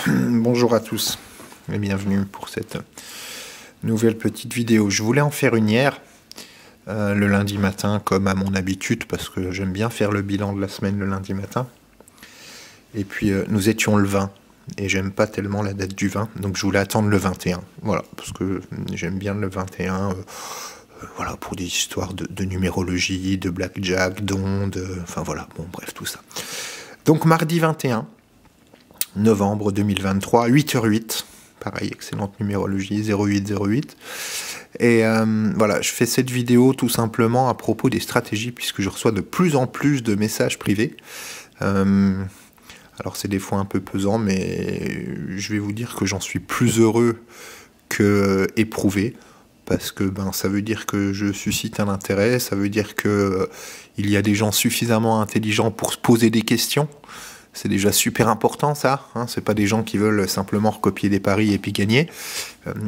Bonjour à tous et bienvenue pour cette nouvelle petite vidéo. Je voulais en faire une hier, le lundi matin comme à mon habitude parce que j'aime bien faire le bilan de la semaine le lundi matin. Et puis nous étions le 20 et j'aime pas tellement la date du 20, donc je voulais attendre le 21. Voilà, parce que j'aime bien le 21, voilà, pour des histoires de numérologie, de blackjack, d'ondes, enfin voilà, bon bref, tout ça. Donc mardi 21 novembre 2023, 8h08, pareil, excellente numérologie, 0808. Et voilà, je fais cette vidéo tout simplement à propos des stratégies, puisque je reçois de plus en plus de messages privés. Alors c'est des fois un peu pesant, mais je vais vous dire que j'en suis plus heureux que éprouvé, parce que ça veut dire que je suscite un intérêt, ça veut dire que il y a des gens suffisamment intelligents pour se poser des questions. C'est déjà super important ça, hein, c'est pas des gens qui veulent simplement recopier des paris et puis gagner.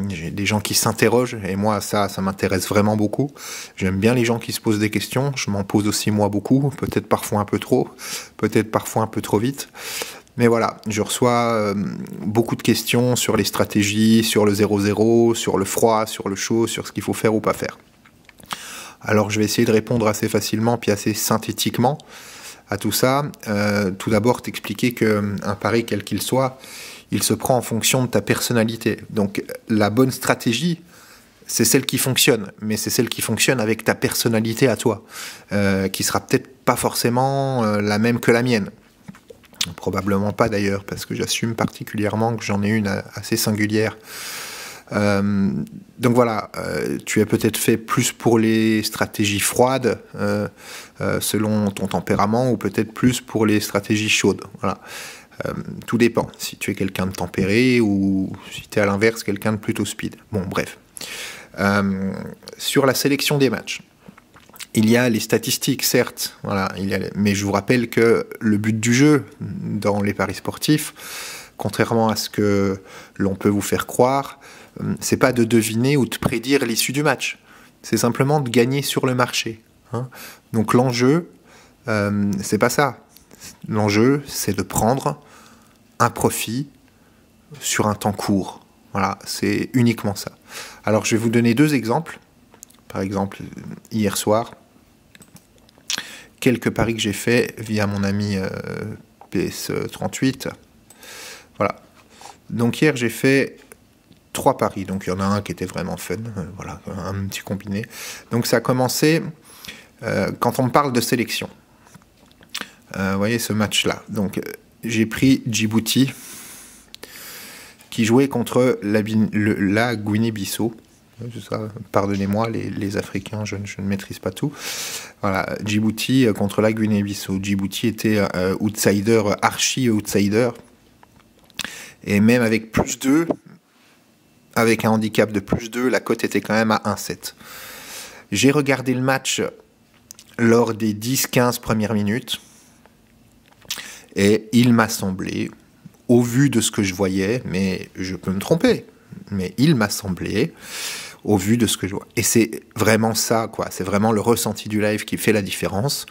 J'ai des gens qui s'interrogent et moi ça m'intéresse vraiment beaucoup. J'aime bien les gens qui se posent des questions, je m'en pose aussi moi beaucoup, peut-être parfois un peu trop, peut-être parfois un peu trop vite. Mais voilà, je reçois beaucoup de questions sur les stratégies, sur le 0-0, sur le froid, sur le chaud, sur ce qu'il faut faire ou pas faire. Alors je vais essayer de répondre assez facilement puis assez synthétiquement à tout ça. Tout d'abord t'expliquer qu'un pari quel qu'il soit, il se prend en fonction de ta personnalité. Donc la bonne stratégie, c'est celle qui fonctionne, mais c'est celle qui fonctionne avec ta personnalité à toi, qui sera peut-être pas forcément la même que la mienne. Probablement pas d'ailleurs, parce que j'assume particulièrement que j'en ai une assez singulière. Donc voilà, tu es peut-être fait plus pour les stratégies froides selon ton tempérament ou peut-être plus pour les stratégies chaudes. Voilà. Tout dépend si tu es quelqu'un de tempéré ou si tu es à l'inverse quelqu'un de plutôt speed. Bon bref. Sur la sélection des matchs, il y a les statistiques certes, voilà, mais je vous rappelle que le but du jeu dans les paris sportifs, contrairement à ce que l'on peut vous faire croire, c'est pas de deviner ou de prédire l'issue du match. C'est simplement de gagner sur le marché. Hein. Donc l'enjeu, c'est pas ça. L'enjeu, c'est de prendre un profit sur un temps court. Voilà, c'est uniquement ça. Alors je vais vous donner deux exemples. Par exemple, hier soir, quelques paris que j'ai faits via mon ami PS38. Voilà. Donc hier, j'ai fait 3 paris, donc il y en a un qui était vraiment fun, voilà, un petit combiné. Donc ça a commencé quand on me parle de sélection. Vous voyez ce match-là. Donc j'ai pris Djibouti qui jouait contre la Guinée-Bissau. Pardonnez-moi, les Africains, je ne maîtrise pas tout. Voilà, Djibouti contre la Guinée-Bissau. Djibouti était outsider, archi-outsider. Et même avec plus 2, avec un handicap de plus 2, la cote était quand même à 1,7. J'ai regardé le match lors des 10-15 premières minutes et il m'a semblé, au vu de ce que je voyais, mais je peux me tromper, mais il m'a semblé, au vu de ce que je vois, et c'est vraiment ça, quoi, c'est vraiment le ressenti du live qui fait la différence,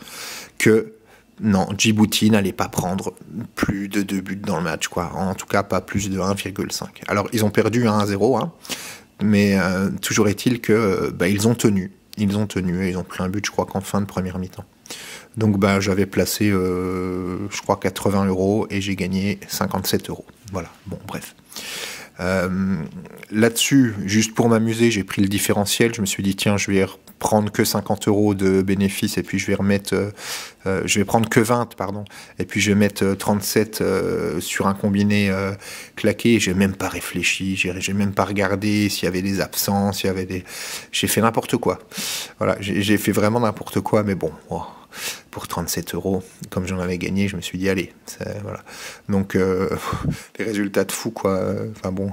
que non, Djibouti n'allait pas prendre plus de 2 buts dans le match, quoi. En tout cas, pas plus de 1,5. Alors, ils ont perdu 1-0, hein, mais toujours est-il que ils ont tenu. Ils ont tenu et ils ont pris un but, je crois, qu'en fin de première mi-temps. Donc, j'avais placé, je crois, 80 € et j'ai gagné 57 €. Voilà, bon, bref. Là-dessus, juste pour m'amuser, j'ai pris le différentiel. Je me suis dit, tiens, je vais prendre que 50 € de bénéfice et puis je vais remettre, je vais prendre que 20, pardon, et puis je vais mettre 37 sur un combiné claqué. J'ai même pas réfléchi, j'ai même pas regardé s'il y avait des absents, s'il y avait des, j'ai fait n'importe quoi. Voilà, j'ai fait vraiment n'importe quoi, mais bon. Oh. Pour 37 €, comme j'en avais gagné, je me suis dit, allez, voilà. Donc, les résultats de fou, quoi. Enfin bon,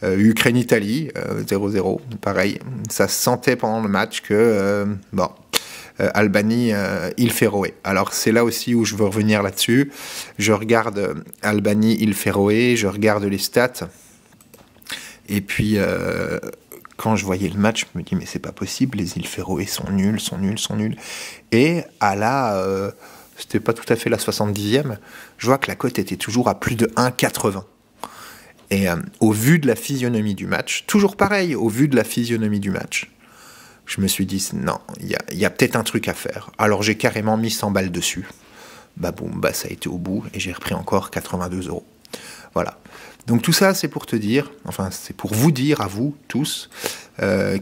Ukraine-Italie, 0-0, pareil. Ça se sentait pendant le match que, Albanie, il Féroé. Alors, c'est là aussi où je veux revenir là-dessus. Je regarde Albanie, il Féroé, je regarde les stats. Et puis, quand je voyais le match, je me dis, mais c'est pas possible, les îles Féroé sont nuls. Et à la, c'était pas tout à fait la 70e, je vois que la cote était toujours à plus de 1,80. Et au vu de la physionomie du match, toujours pareil, au vu de la physionomie du match, je me suis dit, non, il y a peut-être un truc à faire. Alors j'ai carrément mis 100 balles dessus. Bah boum, bah ça a été au bout, et j'ai repris encore 82 €. Voilà. Donc tout ça, c'est pour te dire, enfin c'est pour vous dire à vous tous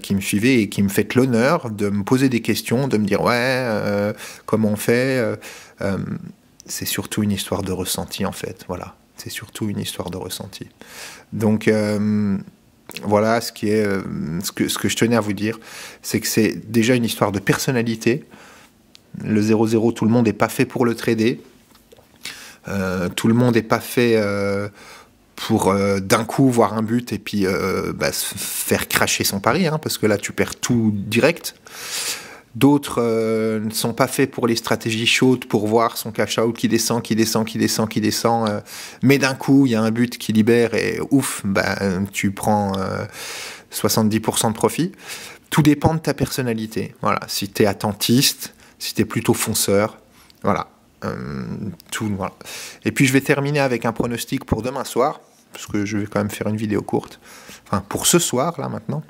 qui me suivez et qui me faites l'honneur de me poser des questions, de me dire ouais, comment on fait. C'est surtout une histoire de ressenti en fait, voilà. C'est surtout une histoire de ressenti. Donc voilà ce que je tenais à vous dire, c'est que c'est déjà une histoire de personnalité. Le 0-0, tout le monde n'est pas fait pour le trader. Tout le monde n'est pas fait pour d'un coup voir un but et puis se faire cracher son pari, hein, parce que là tu perds tout direct. D'autres ne sont pas faits pour les stratégies chaudes, pour voir son cash-out qui descend, mais d'un coup il y a un but qui libère et ouf, tu prends 70% de profit. Tout dépend de ta personnalité. Voilà. Si tu es attentiste, si tu es plutôt fonceur, voilà. Voilà. Et puis je vais terminer avec un pronostic pour demain soir, parce que je vais quand même faire une vidéo courte. Enfin, pour ce soir, là, maintenant,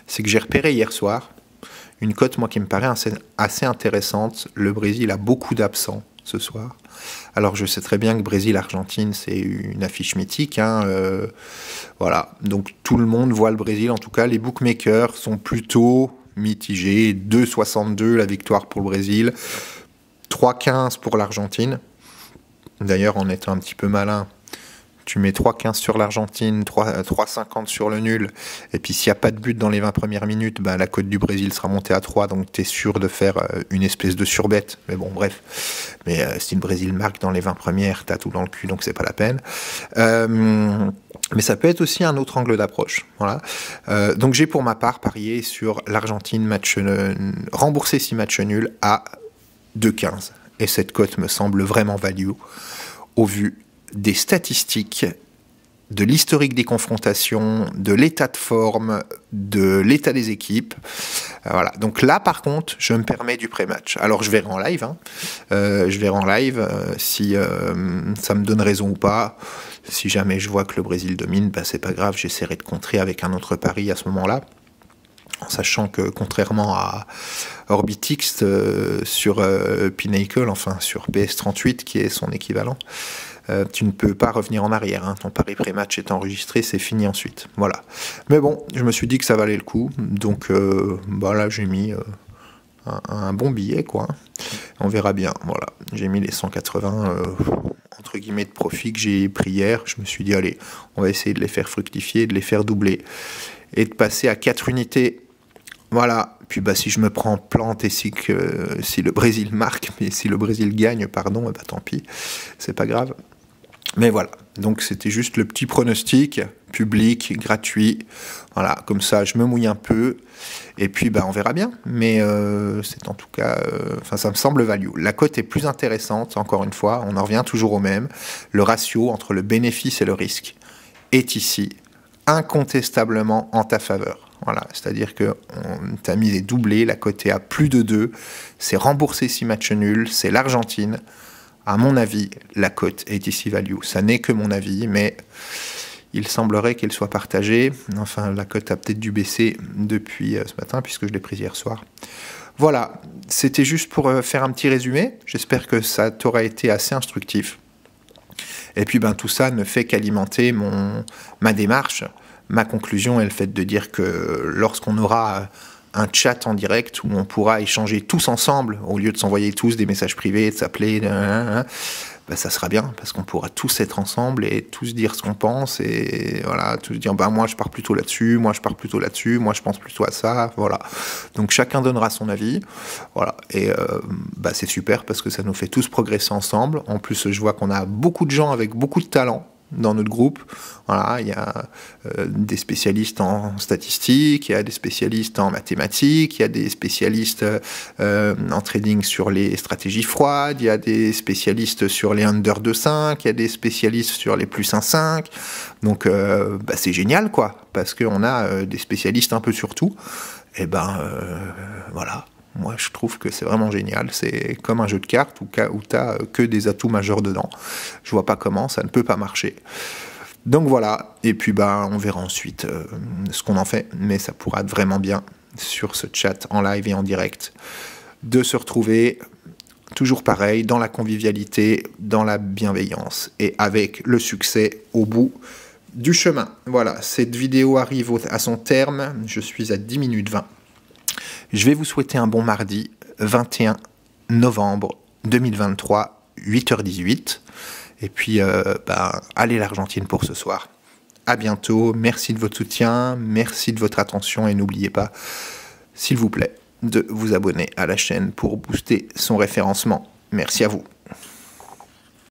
c'est que j'ai repéré hier soir une cote, moi, qui me paraît assez intéressante. Le Brésil a beaucoup d'absents ce soir. Alors, je sais très bien que Brésil-Argentine, c'est une affiche mythique, hein, voilà. Donc, tout le monde voit le Brésil. En tout cas, les bookmakers sont plutôt mitigés. 2,62 la victoire pour le Brésil. 3,15 pour l'Argentine. D'ailleurs, en étant un petit peu malin, tu mets 3,15 sur l'Argentine, 3,50 sur le nul. Et puis, s'il n'y a pas de but dans les 20 premières minutes, la cote du Brésil sera montée à 3. Donc, tu es sûr de faire une espèce de surbette. Mais bon, bref. Mais si le Brésil marque dans les 20 premières, tu as tout dans le cul, donc c'est pas la peine. Mais ça peut être aussi un autre angle d'approche. Voilà. Donc, j'ai pour ma part parié sur l'Argentine remboursé 6 matchs nuls à 2,15. Et cette cote me semble vraiment value au vu des statistiques, de l'historique des confrontations, de l'état de forme, de l'état des équipes. Voilà. Donc là, par contre, je me permets du pré-match. Alors, je verrai en live. Si ça me donne raison ou pas. Si jamais je vois que le Brésil domine, c'est pas grave, j'essaierai de contrer avec un autre pari à ce moment-là. En sachant que, contrairement à Orbitix sur Pinnacle, enfin sur PS38, qui est son équivalent, tu ne peux pas revenir en arrière. Hein. Ton pari pré-match est enregistré, c'est fini ensuite. Voilà. Mais bon, je me suis dit que ça valait le coup. Donc là, j'ai mis un bon billet, quoi. On verra bien. Voilà. J'ai mis les 180 entre guillemets de profit que j'ai pris hier. Je me suis dit, allez, on va essayer de les faire fructifier, de les faire doubler. Et de passer à 4 unités. Voilà. Puis si je me prends plante et si le Brésil marque, mais si le Brésil gagne, pardon, tant pis, c'est pas grave. Mais voilà, donc c'était juste le petit pronostic public, gratuit. Voilà, comme ça je me mouille un peu. Et puis on verra bien. Mais c'est en tout cas, ça me semble value. La cote est plus intéressante, encore une fois, on en revient toujours au même. Le ratio entre le bénéfice et le risque est ici incontestablement en ta faveur. Voilà, c'est-à-dire que ta mise est doublée, la cote est à plus de 2, c'est remboursé 6 matchs nuls, c'est l'Argentine. À mon avis, la cote est ici value. Ça n'est que mon avis, mais il semblerait qu'elle soit partagée. Enfin, la cote a peut-être dû baisser depuis ce matin, puisque je l'ai prise hier soir. Voilà, c'était juste pour faire un petit résumé. J'espère que ça t'aura été assez instructif. Et puis tout ça ne fait qu'alimenter ma démarche. Ma conclusion est le fait de dire que lorsqu'on aura un chat en direct où on pourra échanger tous ensemble, au lieu de s'envoyer tous des messages privés, de s'appeler, ça sera bien, parce qu'on pourra tous être ensemble et tous dire ce qu'on pense, et voilà, tous dire, moi je pars plutôt là-dessus, moi je pars plutôt là-dessus, moi je pense plutôt à ça, voilà. Donc chacun donnera son avis, voilà, et c'est super, parce que ça nous fait tous progresser ensemble. En plus, je vois qu'on a beaucoup de gens avec beaucoup de talent dans notre groupe. Voilà, il y a des spécialistes en statistiques, il y a des spécialistes en mathématiques, il y a des spécialistes en trading sur les stratégies froides, il y a des spécialistes sur les under 2,5, il y a des spécialistes sur les plus 1,5. Donc c'est génial, quoi, parce qu'on a des spécialistes un peu sur tout. Et voilà. Moi, je trouve que c'est vraiment génial. C'est comme un jeu de cartes où tu n'as que des atouts majeurs dedans. Je vois pas comment ça ne peut pas marcher. Donc voilà, et puis on verra ensuite ce qu'on en fait, mais ça pourra être vraiment bien sur ce chat en live et en direct de se retrouver toujours pareil, dans la convivialité, dans la bienveillance et avec le succès au bout du chemin. Voilà, cette vidéo arrive à son terme, je suis à 10 minutes 20. Je vais vous souhaiter un bon mardi 21 novembre 2023, 8h18. Et puis, allez l'Argentine pour ce soir. À bientôt, merci de votre soutien, merci de votre attention et n'oubliez pas, s'il vous plaît, de vous abonner à la chaîne pour booster son référencement. Merci à vous.